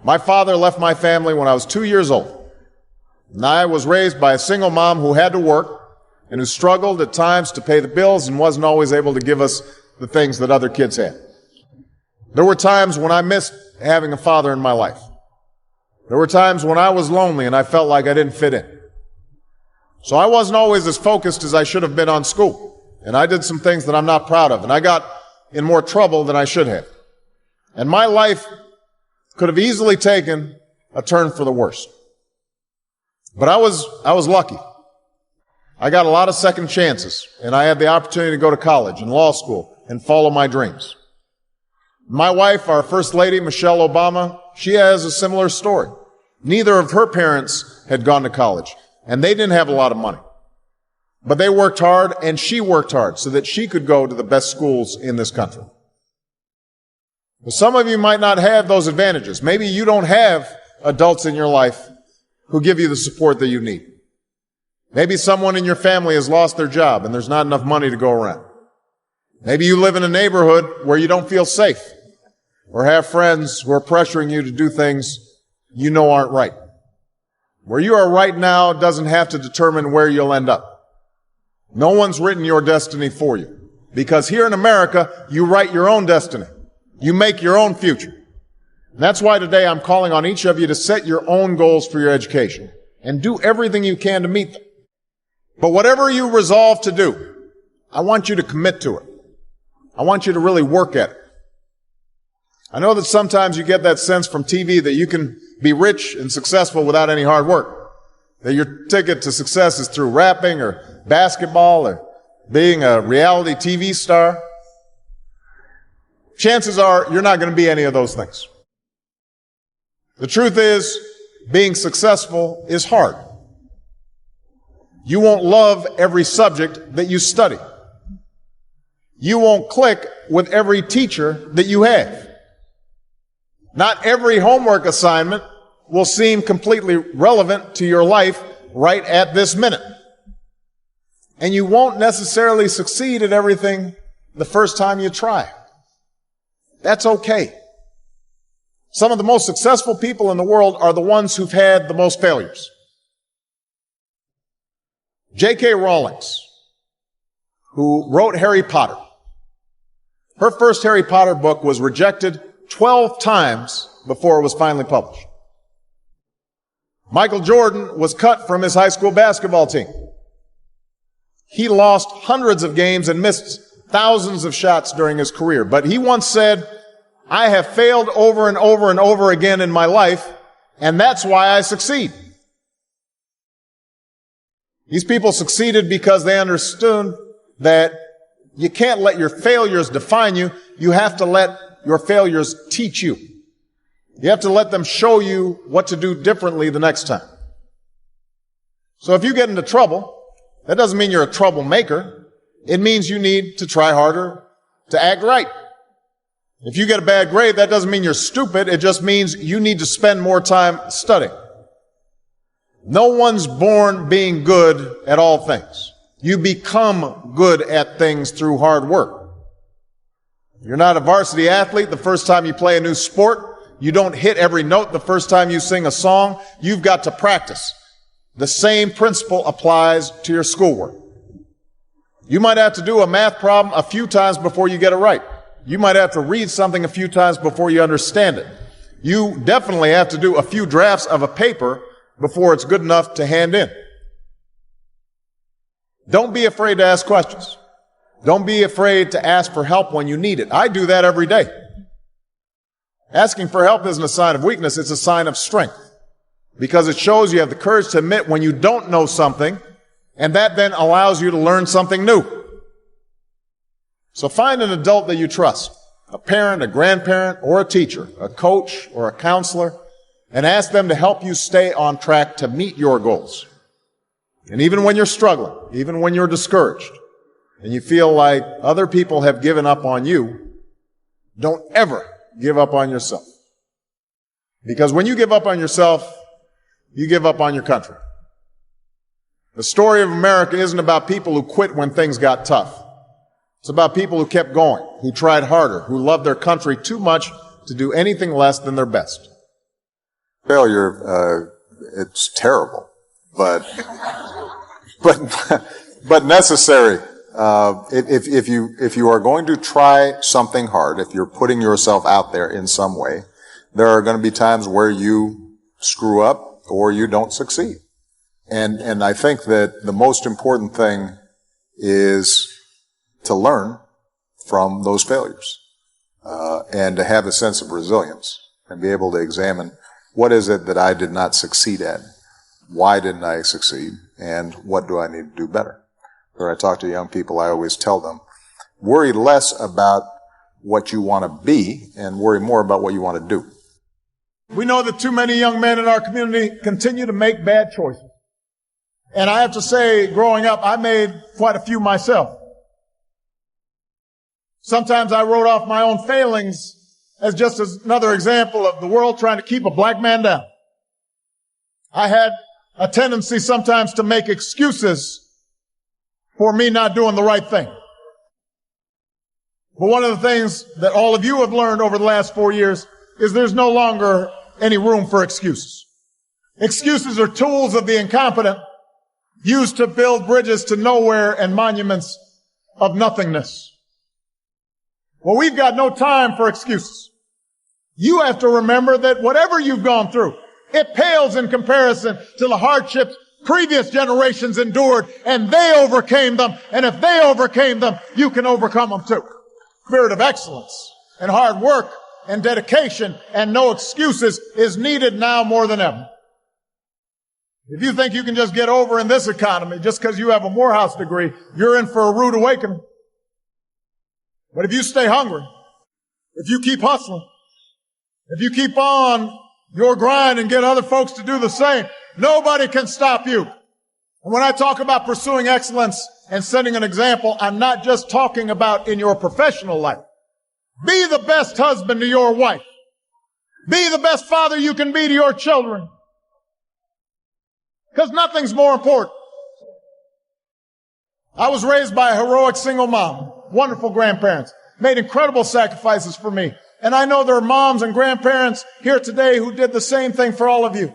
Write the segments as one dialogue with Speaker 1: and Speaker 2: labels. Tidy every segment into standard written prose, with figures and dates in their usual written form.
Speaker 1: My father left my family when I was 2 years old, and I was raised by a single mom who had to work and who struggled at times to pay the bills and wasn't always able to give us the things that other kids had. There were times when I missed having a father in my life. There were times when I was lonely and I felt like I didn't fit in. So I wasn't always as focused as I should have been on school, and I did some things that I'm not proud of, and I got in more trouble than I should have. And my life could have easily taken a turn for the worse. But I was lucky. I got a lot of second chances, and I had the opportunity to go to college and law school and follow my dreams. My wife, our First Lady, Michelle Obama, she has a similar story. Neither of her parents had gone to college, and they didn't have a lot of money. But they worked hard, and she worked hard so that she could go to the best schools in this country. Well, some of you might not have those advantages. Maybe you don't have adults in your life who give you the support that you need. Maybe someone in your family has lost their job and there's not enough money to go around. Maybe you live in a neighborhood where you don't feel safe or have friends who are pressuring you to do things you know aren't right. Where you are right now doesn't have to determine where you'll end up. No one's written your destiny for you, because here in America, you write your own destiny. You make your own future. And that's why today I'm calling on each of you to set your own goals for your education and do everything you can to meet them. But whatever you resolve to do, I want you to commit to it. I want you to really work at it. I know that sometimes you get that sense from TV that you can be rich and successful without any hard work. That your ticket to success is through rapping or basketball or being a reality TV star. Chances are you're not going to be any of those things. The truth is, being successful is hard. You won't love every subject that you study. You won't click with every teacher that you have. Not every homework assignment will seem completely relevant to your life right at this minute. And you won't necessarily succeed at everything the first time you try. That's okay. Some of the most successful people in the world are the ones who've had the most failures. J.K. Rowling, who wrote Harry Potter, her first Harry Potter book was rejected 12 times before it was finally published. Michael Jordan was cut from his high school basketball team. He lost hundreds of games and missed thousands of shots during his career. But he once said, "I have failed over and over and over again in my life, and that's why I succeed." These people succeeded because they understood that you can't let your failures define you. You have to let your failures teach you. You have to let them show you what to do differently the next time. So if you get into trouble, that doesn't mean you're a troublemaker. It means you need to try harder to act right. If you get a bad grade, that doesn't mean you're stupid. It just means you need to spend more time studying. No one's born being good at all things. You become good at things through hard work. You're not a varsity athlete the first time you play a new sport. You don't hit every note the first time you sing a song. You've got to practice. The same principle applies to your schoolwork. You might have to do a math problem a few times before you get it right. You might have to read something a few times before you understand it. You definitely have to do a few drafts of a paper before it's good enough to hand in. Don't be afraid to ask questions. Don't be afraid to ask for help when you need it. I do that every day. Asking for help isn't a sign of weakness, it's a sign of strength. Because it shows you have the courage to admit when you don't know something, and that then allows you to learn something new. So find an adult that you trust, a parent, a grandparent, or a teacher, a coach, or a counselor, and ask them to help you stay on track to meet your goals. And even when you're struggling, even when you're discouraged, and you feel like other people have given up on you, don't ever give up on yourself. Because when you give up on yourself, you give up on your country. The story of America isn't about people who quit when things got tough. It's about people who kept going, who tried harder, who loved their country too much to do anything less than their best.
Speaker 2: Failure, it's terrible, but necessary. If you are going to try something hard, if you're putting yourself out there in some way, there are going to be times where you screw up or you don't succeed. And I think that the most important thing is to learn from those failures, and to have a sense of resilience and be able to examine what is it that I did not succeed at, why didn't I succeed, and what do I need to do better. When I talk to young people, I always tell them, worry less about what you want to be and worry more about what you want to do.
Speaker 1: We know that too many young men in our community continue to make bad choices. And I have to say, growing up, I made quite a few myself. Sometimes I wrote off my own failings as just another example of the world trying to keep a black man down. I had a tendency sometimes to make excuses for me not doing the right thing. But one of the things that all of you have learned over the last 4 years is there's no longer any room for excuses. Excuses are tools of the incompetent used to build bridges to nowhere and monuments of nothingness. Well, we've got no time for excuses. You have to remember that whatever you've gone through, it pales in comparison to the hardships previous generations endured, and they overcame them. And if they overcame them, you can overcome them too. Spirit of excellence and hard work and dedication and no excuses is needed now more than ever. If you think you can just get over in this economy just because you have a Morehouse degree, you're in for a rude awakening. But if you stay hungry, if you keep hustling, if you keep on your grind and get other folks to do the same, nobody can stop you. And when I talk about pursuing excellence and setting an example, I'm not just talking about in your professional life. Be the best husband to your wife. Be the best father you can be to your children. Because nothing's more important. I was raised by a heroic single mom, wonderful grandparents, made incredible sacrifices for me. And I know there are moms and grandparents here today who did the same thing for all of you.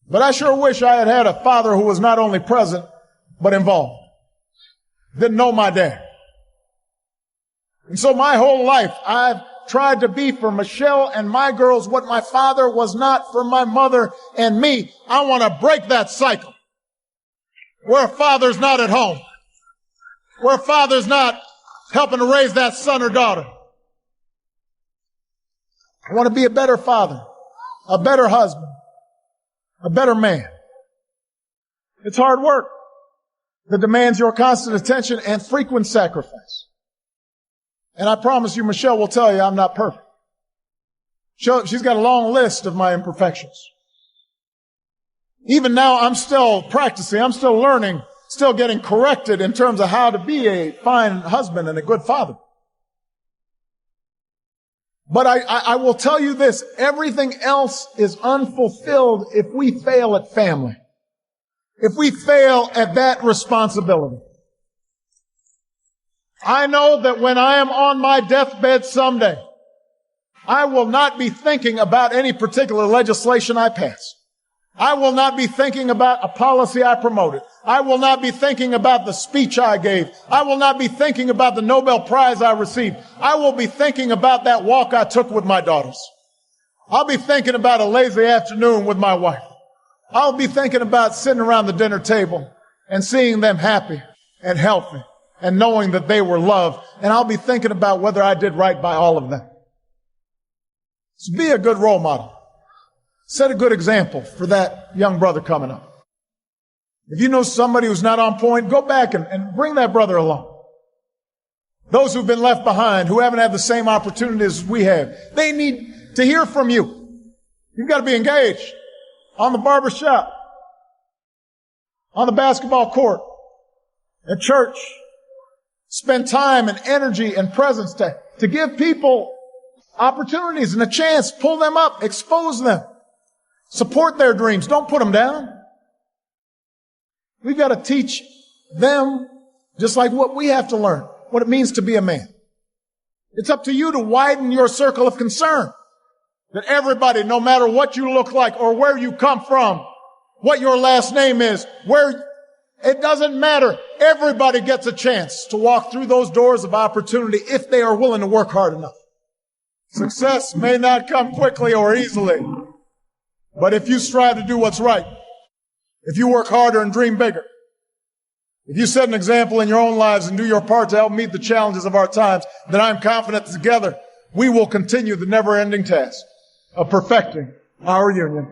Speaker 1: But I sure wish I had had a father who was not only present, but involved. Didn't know my dad. And so my whole life, I've tried to be for Michelle and my girls what my father was not for my mother and me. I want to break that cycle where a father's not at home, where a father's not helping to raise that son or daughter. I want to be a better father, a better husband, a better man. It's hard work that demands your constant attention and frequent sacrifice. And I promise you, Michelle will tell you I'm not perfect. She's got a long list of my imperfections. Even now, I'm still practicing. I'm still learning, still getting corrected in terms of how to be a fine husband and a good father. But I will tell you this, everything else is unfulfilled if we fail at family. If we fail at that responsibility. I know that when I am on my deathbed someday, I will not be thinking about any particular legislation I passed. I will not be thinking about a policy I promoted. I will not be thinking about the speech I gave. I will not be thinking about the Nobel Prize I received. I will be thinking about that walk I took with my daughters. I'll be thinking about a lazy afternoon with my wife. I'll be thinking about sitting around the dinner table and seeing them happy and healthy and knowing that they were loved. And I'll be thinking about whether I did right by all of them. So be a good role model. Set a good example for that young brother coming up. If you know somebody who's not on point, go back and bring that brother along. Those who've been left behind, who haven't had the same opportunities we have, they need to hear from you. You've got to be engaged on the barber shop, on the basketball court, at church. Spend time and energy and presence to give people opportunities and a chance. Pull them up, expose them. Support their dreams. Don't put them down. We've got to teach them just like what we have to learn, what it means to be a man. It's up to you to widen your circle of concern. that everybody, no matter what you look like or where you come from, what your last name is, it doesn't matter. Everybody gets a chance to walk through those doors of opportunity if they are willing to work hard enough. Success may not come quickly or easily, but if you strive to do what's right, if you work harder and dream bigger, if you set an example in your own lives and do your part to help meet the challenges of our times, then I'm confident that together we will continue the never-ending task of perfecting our union.